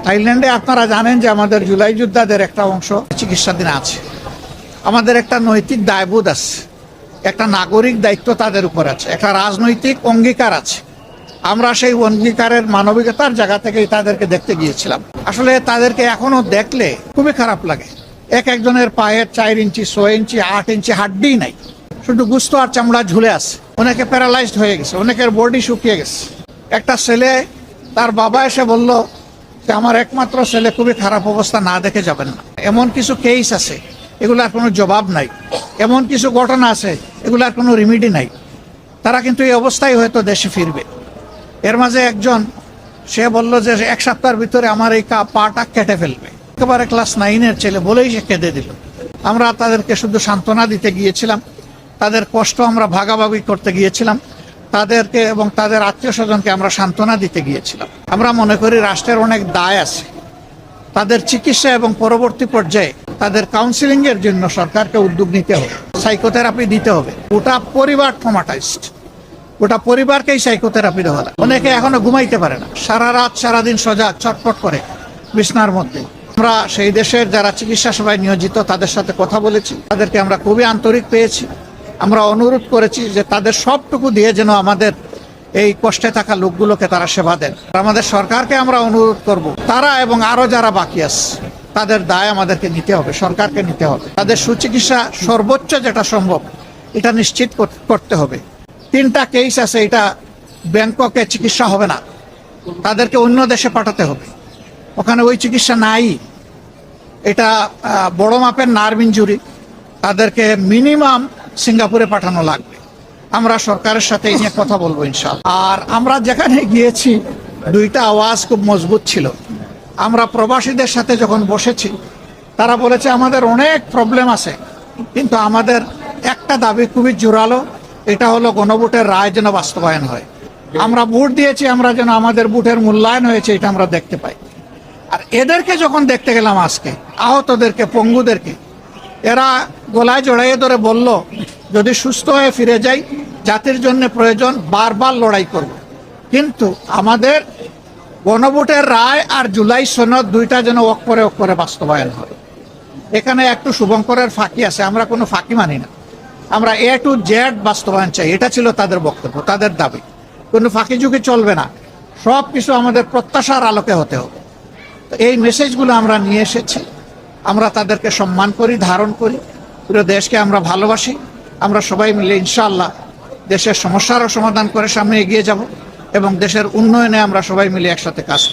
থাইল্যান্ডে আপনারা জানেন যে আমাদের জুলাই যোদ্ধাদের একটা অংশ চিকিৎসাধীন আছে। আমাদের একটা নৈতিক দায়বোধ আছে, একটা নাগরিক দায়িত্ব তাদের উপর আছে, একটা রাজনৈতিক অঙ্গীকার আছে। আমরা সেই অঙ্গীকারের মানবিকতার জায়গা থেকেই তাদেরকে দেখতে গিয়েছিলাম। আসলে তাদেরকে এখনো দেখলে খুবই খারাপ লাগে। একজনের পায়ের 4 ইঞ্চি, 6 ইঞ্চি, 8 ইঞ্চি হাড্ডি নাই, শুধু গুস্ত আর চামড়া ঝুলে আছে। অনেকে প্যারালাইজড হয়ে গেছে, অনেকের বডি শুকিয়ে গেছে। একটা ছেলে, তার বাবা এসে বলল যে আমার একমাত্র ছেলে খুবই খারাপ অবস্থা, না দেখে যাবেন না। এমন কিছু কেস আছে, এগুলার কোনো জবাব নাই। এমন কিছু ঘটনা আছে, এগুলার কোনো রিমিডি নাই। তারা কিন্তু এই অবস্থায় হয়তো দেশে ফিরবে। এর মাঝে একজন, সে বলল যে 1 সপ্তাহের ভিতরে আমার এই পাটা কেটে ফেলবে। একেবারে ক্লাস 9-এর ছেলে বলেই সে কেঁদে দিল। আমরা তাদেরকে শুধু সান্ত্বনা দিতে গিয়েছিলাম, তাদের কষ্ট আমরা ভাগাভাগি করতে গিয়েছিলাম, তাদেরকে এবং তাদের আত্মীয় স্বজনকে আমরা সান্ত্বনা দিতে গিয়েছিলাম। আমরা মনে করি রাষ্ট্রের অনেক দায় আছে। তাদের চিকিৎসা এবং পরবর্তী পর্যায়ে তাদের কাউন্সিলিং এর জন্য সরকারকে উদ্যোগ নিতে হবে, সাইকোথেরাপি দিতে হবে। গোটা পরিবার ট্রমাটাইজড, গোটা পরিবারকেই সাইকোথেরাপি দেওয়া লাগে। অনেকে এখনো ঘুমাইতে পারে না, সারা রাত সারাদিন সজাগ, ছটফট করে বিছনার মধ্যে। আমরা সেই দেশের যারা চিকিৎসা সেবায় নিয়োজিত তাদের সাথে কথা বলেছি, তাদেরকে আমরা খুবই আন্তরিক পেয়েছি। আমরা অনুরোধ করেছি যে তাদের সবটুকু দিয়ে যেন আমাদের এই কষ্টে থাকা লোকগুলোকে তারা সেবা দেন। আমাদের সরকারকে আমরা অনুরোধ করব, তারা এবং আরো যারা বাকি আছে তাদের দায় আমাদেরকে নিতে হবে, সরকারকে নিতে হবে। তাদের সুচিকিৎসা সর্বোচ্চ যেটা সম্ভব এটা নিশ্চিত করতে হবে। 3টা কেস আছে, এটা ব্যাংককে চিকিৎসা হবে না, তাদেরকে অন্য দেশে পাঠাতে হবে, ওখানে ওই চিকিৎসা নাই। এটা বড় মাপের নার্ভ ইনজুরি, তাদেরকে মিনিমাম সিঙ্গাপুরে পাঠানো লাগবে। আমরা সরকারের সাথে এই নিয়ে কথা বলবো ইনশাআল্লাহ। আর আমরা যেখানে গিয়েছি 2টা আওয়াজ খুব মজবুত ছিল। আমরা প্রবাসীদের সাথে যখন বসেছি, তারা বলেছে আমাদের অনেক প্রবলেম আছে, কিন্তু আমাদের একটা দাবি খুবই জোরালো, এটা হলো গণভোটের রায় যেন বাস্তবায়ন হয়। আমরা ভোট দিয়েছি, আমরা যেন আমাদের ভোটের মূল্যায়ন হয়েছে এটা আমরা দেখতে পাই। আর এদেরকে যখন দেখতে গেলাম আজকে, আহতদেরকে, পঙ্গুদেরকে, এরা গলায় জড়াইয়ে ধরে বলল যদি সুস্থ হয়ে ফিরে যাই, জাতির জন্য প্রয়োজন, বারবার লড়াই করব। কিন্তু আমাদের গণভোটের রায় আর জুলাই সনদ 2টা যেন অক্ষরে বাস্তবায়ন হয়। এখানে একটু শুভঙ্করের ফাঁকি আছে, আমরা কোনো ফাঁকি মানি না। আমরা A to Z বাস্তবায়ন চাই, এটা ছিল তাদের বক্তব্য, তাদের দাবি। কোনো ফাঁকি ঝুঁকি চলবে না, সব কিছু আমাদের প্রত্যাশার আলোকে হতে হবে। তো এই মেসেজগুলো আমরা নিয়ে এসেছি। আমরা তাদেরকে সম্মান করি, ধারণ করি, পুরো দেশকে আমরা ভালোবাসি। আমরা সবাই মিলে ইনশাআল্লাহ দেশের সমস্যারও সমাধান করে সামনে এগিয়ে যাব এবং দেশের উন্নয়নে আমরা সবাই মিলে একসাথে কাজ করব।